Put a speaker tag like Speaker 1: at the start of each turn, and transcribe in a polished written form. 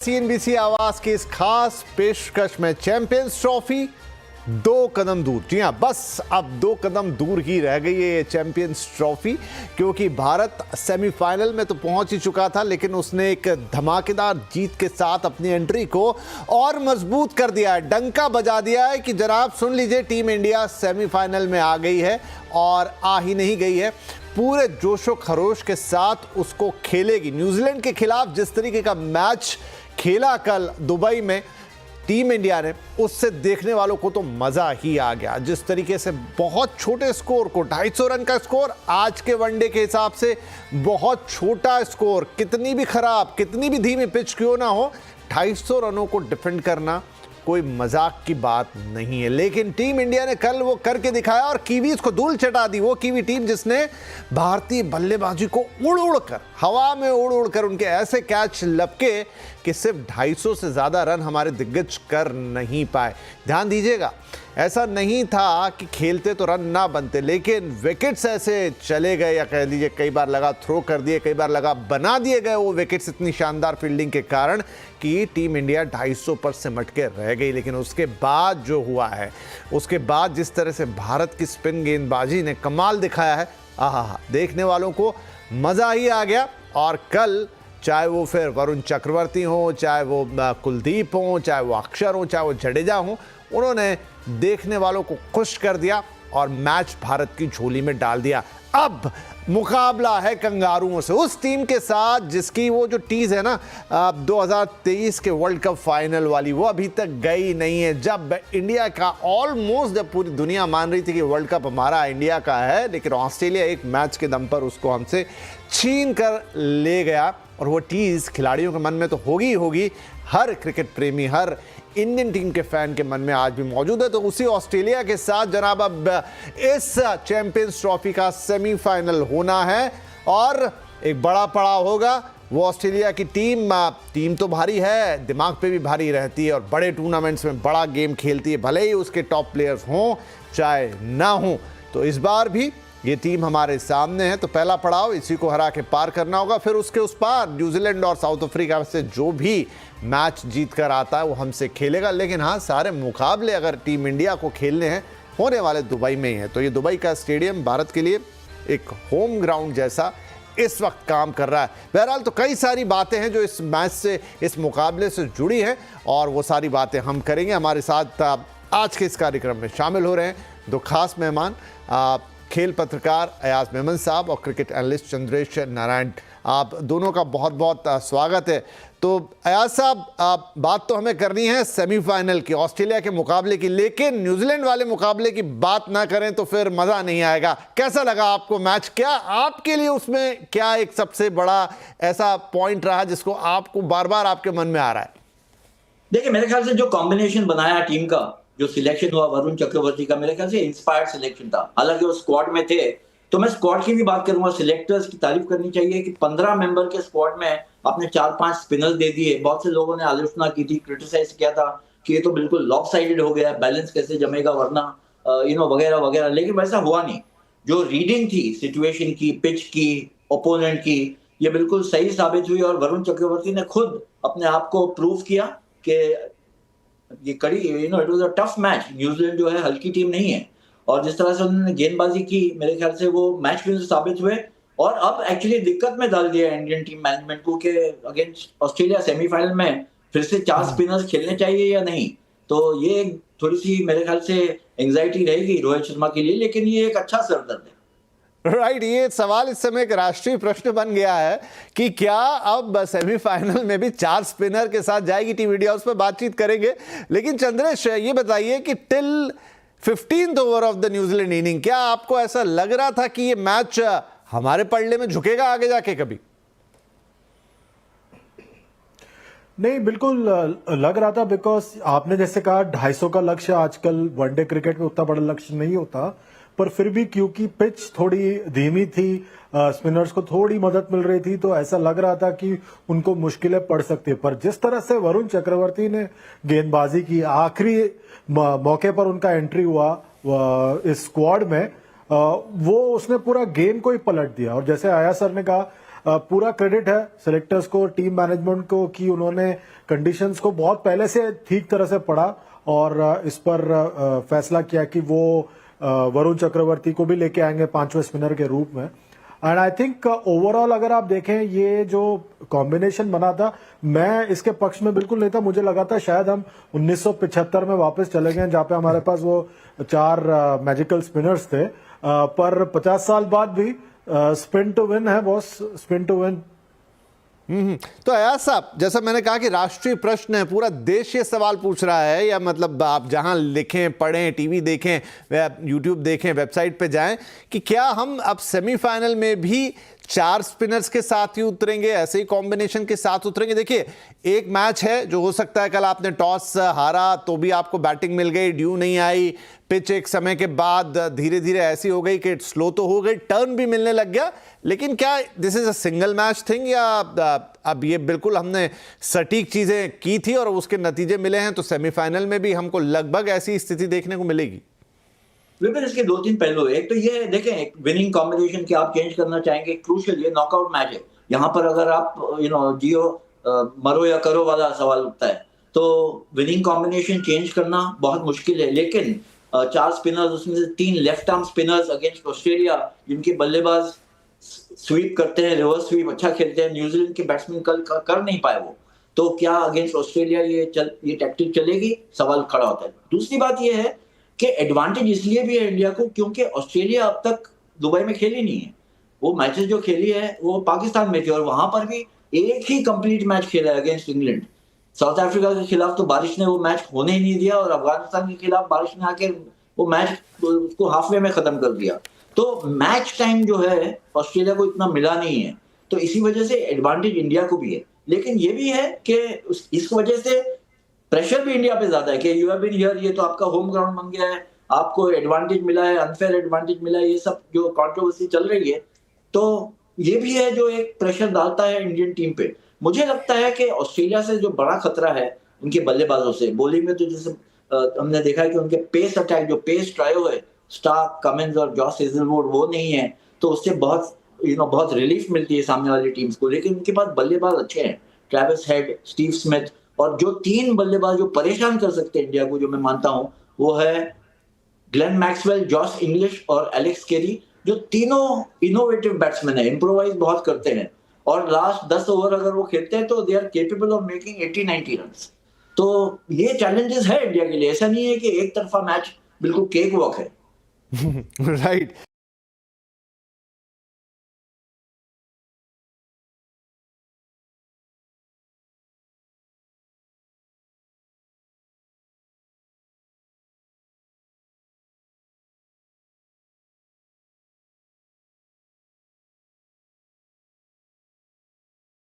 Speaker 1: CNBC आवाज की इस खास पेशकश में चैंपियंस ट्रॉफी 2 कदम दूर। जी हां, बस अब 2 कदम दूर ही रह गई है ये चैंपियंस ट्रॉफी, क्योंकि भारत सेमीफाइनल में तो पहुंच ही चुका था, लेकिन उसने एक धमाकेदार जीत के साथ अपनी एंट्री को और मजबूत कर दिया है। डंका बजा दिया है कि जनाब सुन लीजिए, टीम इंडिया सेमीफाइनल में आ गई है और आ ही नहीं गई है, पूरे जोशो खरोश के साथ उसको खेलेगी। न्यूजीलैंड के खिलाफ जिस तरीके का मैच खेला कल दुबई में टीम इंडिया ने, उससे देखने वालों को तो मजा ही आ गया। जिस तरीके से बहुत छोटे स्कोर को, 250 रन का स्कोर, आज के वनडे के हिसाब से बहुत छोटा स्कोर, कितनी भी खराब, कितनी भी धीमी पिच क्यों ना हो, 250 रनों को डिफेंड करना कोई मजाक की बात नहीं है। लेकिन टीम इंडिया ने कल वो करके दिखाया और कीवीज को धूल चटा दी। वो कीवी टीम जिसने भारतीय बल्लेबाजी को उड़ कर, हवा में उड़ कर उनके ऐसे कैच लपके कि सिर्फ 250 से ज्यादा रन हमारे दिग्गज कर नहीं पाए। ध्यान दीजिएगा, ऐसा नहीं था कि खेलते तो रन ना बनते, लेकिन विकेट्स ऐसे चले गए, या कह लीजिए कई बार लगा थ्रो कर दिए, कई बार लगा बना दिए गए वो विकेट्स इतनी शानदार फील्डिंग के कारण कि टीम इंडिया 250 पर सिमट के रह गई। लेकिन उसके बाद जो हुआ है, उसके बाद जिस तरह से भारत की स्पिन गेंदबाजी ने कमाल दिखाया है, आहा, देखने वालों को मजा ही आ गया। और कल चाहे वो फिर वरुण चक्रवर्ती हो, चाहे वो कुलदीप हो, चाहे वो अक्षर हो, चाहे वो जडेजा हो, उन्होंने देखने वालों को खुश कर दिया और मैच भारत की झोली में डाल दिया। अब मुकाबला है कंगारुओं से, उस टीम के साथ जिसकी वो जो टीज है ना 2023 के वर्ल्ड कप फाइनल वाली, वो अभी तक गई नहीं है। जब इंडिया का ऑलमोस्ट, जब पूरी दुनिया मान रही थी कि वर्ल्ड कप हमारा इंडिया का है, लेकिन ऑस्ट्रेलिया एक मैच के दम पर उसको हमसे छीन कर ले गया। और वो टीज खिलाड़ियों के मन में तो होगी होगी, हर क्रिकेट प्रेमी, हर इंडियन टीम के फैन के मन में आज भी मौजूद है। तो उसी ऑस्ट्रेलिया के साथ जनाब अब इस चैंपियंस ट्रॉफी का सेमीफाइनल होना है और एक बड़ा पड़ाव होगा। वो ऑस्ट्रेलिया की टीम तो भारी है, दिमाग पे भी भारी रहती है और बड़े टूर्नामेंट्स में बड़ा गेम खेलती है, भले ही उसके टॉप प्लेयर्स हों चाहे ना हों। तो इस बार भी ये टीम हमारे सामने है, तो पहला पड़ाव इसी को हरा के पार करना होगा। फिर उसके उस पार न्यूजीलैंड और साउथ अफ्रीका से जो भी मैच जीत कर आता है वो हमसे खेलेगा। लेकिन हाँ, सारे मुकाबले अगर टीम इंडिया को खेलने हैं, होने वाले दुबई में ही है। तो ये दुबई का स्टेडियम भारत के लिए एक होम ग्राउंड जैसा इस वक्त काम कर रहा है। बहरहाल तो कई सारी बातें हैं जो इस मैच से, इस मुकाबले से जुड़ी हैं, और वो सारी बातें हम करेंगे। हमारे साथ आज के इस कार्यक्रम में शामिल हो रहे हैं 2 खास मेहमान, खेल पत्रकार अयाज मेमन साहब और क्रिकेट एनालिस्ट चंद्रेश नारायण। आप दोनों का बहुत बहुत स्वागत है। तो अयाज साहब, बात तो हमें करनी है सेमीफाइनल की, ऑस्ट्रेलिया के मुकाबले की, लेकिन न्यूजीलैंड वाले मुकाबले की बात ना करें तो फिर मजा नहीं आएगा। कैसा लगा आपको मैच? क्या आपके लिए उसमें क्या एक सबसे बड़ा ऐसा पॉइंट रहा जिसको आपको बार बार आपके मन में आ रहा है?
Speaker 2: देखिए, मेरे ख्याल से जो कॉम्बिनेशन बनाया टीम का, जो सिलेक्शन हुआ वरुण चक्रवर्ती का, मेरे ख्याल से इंस्पायर्ड सिलेक्शन था। हालांकि वो स्क्वाड में थे, तो मैं स्क्वाड की भी बात करूंगा। सिलेक्टर्स की तारीफ करनी चाहिए कि 15 मेंबर के स्क्वाड में आपने 4-5 स्पिनर्स दे दिए। बहुत से लोगों ने आलोचना की थी, क्रिटिसाइज किया था कि ये तो बिल्कुल लॉपसाइडेड हो गया, बैलेंस कैसे जमेगा वरना वगैरह वगैरह, लेकिन वैसा हुआ नहीं। जो रीडिंग थी सिचुएशन की, पिच की, ओपोनेंट की, ये बिल्कुल सही साबित हुई और वरुण चक्रवर्ती ने खुद अपने आप को प्रूव किया कि ये कड़ी, it was a tough match. New Zealand जो है हल्की टीम नहीं है, और जिस तरह से उन्होंने गेंदबाजी की, मेरे ख्याल से वो मैच विनर साबित हुए। और अब एक्चुअली दिक्कत में डाल दिया इंडियन टीम मैनेजमेंट को कि अगेंस्ट ऑस्ट्रेलिया सेमीफाइनल में फिर से 4 स्पिनर्स खेलने चाहिए या नहीं। तो ये थोड़ी सी मेरे ख्याल से एंजाइटी रहेगी रोहित शर्मा के लिए, लेकिन ये एक अच्छा सरदर्द है।
Speaker 1: राइट, ये सवाल इस समय एक राष्ट्रीय प्रश्न बन गया है कि क्या अब सेमीफाइनल में भी 4 स्पिनर के साथ जाएगी टीम इंडिया, उस पर बातचीत करेंगे। लेकिन चंद्रेश, ये बताइए कि till 15th over of the New Zealand inning, क्या आपको ऐसा लग रहा था कि ये मैच हमारे पलड़े में झुकेगा आगे जाके कभी?
Speaker 3: नहीं, बिल्कुल लग रहा था, बिकॉज आपने जैसे कहा 250 का लक्ष्य आजकल वनडे क्रिकेट में उतना बड़ा लक्ष्य नहीं होता, पर फिर भी क्योंकि पिच थोड़ी धीमी थी, स्पिनर्स को थोड़ी मदद मिल रही थी, तो ऐसा लग रहा था कि उनको मुश्किलें पड़ सकती है। पर जिस तरह से वरुण चक्रवर्ती ने गेंदबाजी की, आखिरी मौके पर उनका एंट्री हुआ इस स्क्वाड में, वो उसने पूरा गेम को ही पलट दिया। और जैसे आया सर ने कहा, पूरा क्रेडिट है सिलेक्टर्स को, टीम मैनेजमेंट को कि उन्होंने कंडीशंस को बहुत पहले से ठीक तरह से पढ़ा और इस पर फैसला किया कि वो वरुण चक्रवर्ती को भी लेके आएंगे 5वें स्पिनर के रूप में। एंड आई थिंक ओवरऑल अगर आप देखें ये जो कॉम्बिनेशन बना था, मैं इसके पक्ष में बिल्कुल नहीं था। मुझे लगा था शायद हम 1975 में वापस चले गए जहां पे हमारे पास वो 4 मैजिकल स्पिनर्स थे, पर 50 साल बाद भी स्पिन टू विन है बॉस, स्पिन टू विन।
Speaker 1: तो अयाज साहब, जैसा मैंने कहा कि राष्ट्रीय प्रश्न है, पूरा देश ये सवाल पूछ रहा है, या मतलब आप जहां लिखें, पढ़ें, टीवी देखें, यूट्यूब देखें, वेबसाइट पे जाएं, कि क्या हम अब सेमीफाइनल में भी 4 स्पिनर्स के साथ ही उतरेंगे, ऐसे ही कॉम्बिनेशन के साथ उतरेंगे? देखिए, एक मैच है जो हो सकता है कल आपने टॉस हारा तो भी आपको बैटिंग मिल गई, ड्यू नहीं आई, पिच एक समय के बाद धीरे धीरे ऐसी हो गई कि स्लो तो हो गई, टर्न भी मिलने लग गया, लेकिन क्या this is a single match thing, या अब ये बिल्कुल हमने सटीक चीजें की थी और उसके नतीजे मिले हैं, तो सेमीफाइनल में भी हमको लगभग ऐसी स्थिति देखने को मिलेगी?
Speaker 2: विपिन, इसके 2-3 पहलू है। एक तो ये देखें, एक विनिंग कॉम्बिनेशन की आप चेंज करना चाहेंगे, क्रूशियल ये नॉकआउट मैच है, यहाँ पर अगर आप जियो मरो या करो वाला सवाल उठता है, तो विनिंग कॉम्बिनेशन चेंज करना बहुत मुश्किल है। लेकिन 4 स्पिनर्स, उसमें से 3 left arm spinners against Australia, जिनके बल्लेबाज स्वीप करते हैं, रिवर्स स्वीप अच्छा खेलते हैं, न्यूजीलैंड के बैट्समैन कल कर नहीं पाए वो, तो क्या अगेंस्ट ऑस्ट्रेलिया ये टैक्टिक चलेगी, सवाल खड़ा होता है। दूसरी बात ये है कि एडवांटेज इसलिए भी है इंडिया को क्योंकि ऑस्ट्रेलिया अब तक दुबई में खेली नहीं है, वो मैचेस जो खेली है वो पाकिस्तान में थी, और वहां पर भी एक ही कंप्लीट मैच खेला है अगेंस्ट इंग्लैंड। साउथ अफ्रीका के खिलाफ तो बारिश ने वो मैच होने ही नहीं दिया, और अफगानिस्तान के खिलाफ बारिश ने आके वो मैच उसको हाफवे में खत्म कर दिया। तो मैच टाइम जो है ऑस्ट्रेलिया को इतना मिला नहीं है, तो इसी वजह से एडवांटेज इंडिया को भी है। लेकिन ये भी है कि इस वजह से प्रेशर भी इंडिया पे ज्यादा है कि यू हैव बीन हियर, ये तो आपका होम ग्राउंड बन गया है, आपको एडवांटेज मिला है, अनफेयर एडवांटेज मिला है, ये सब जो कंट्रोवर्सी चल रही है, तो ये भी है जो एक प्रेशर डालता है इंडियन टीम पे। मुझे लगता है कि ऑस्ट्रेलिया से जो बड़ा खतरा है उनके बल्लेबाजों से, बॉलिंग में तो जैसे हमने देखा है कि उनके पेस अटैक, जो पेस ट्रायो है स्टार्क, कमिंस और जॉस हेजलवुड, वो नहीं है, तो उससे बहुत रिलीफ मिलती है सामने वाली टीम्स को। लेकिन उनके पास बल्लेबाज अच्छे हैं, ट्रेविस हेड, स्टीव स्मिथ, और जो 3 बल्लेबाज जो परेशान कर सकते हैं इंडिया को, जो मैं मानता हूं, वो है ग्लेन मैक्सवेल, जॉश इंग्लिश और एलेक्स केरी, जो तीनों इनोवेटिव बैट्समैन है, इंप्रोवाइज बहुत करते हैं, और लास्ट 10 ओवर अगर वो खेलते हैं तो they are capable of making 80-90 runs. तो ये चैलेंजेस है इंडिया के लिए, ऐसा नहीं है कि एक तरफा मैच बिल्कुल केक वॉक है।
Speaker 1: राइट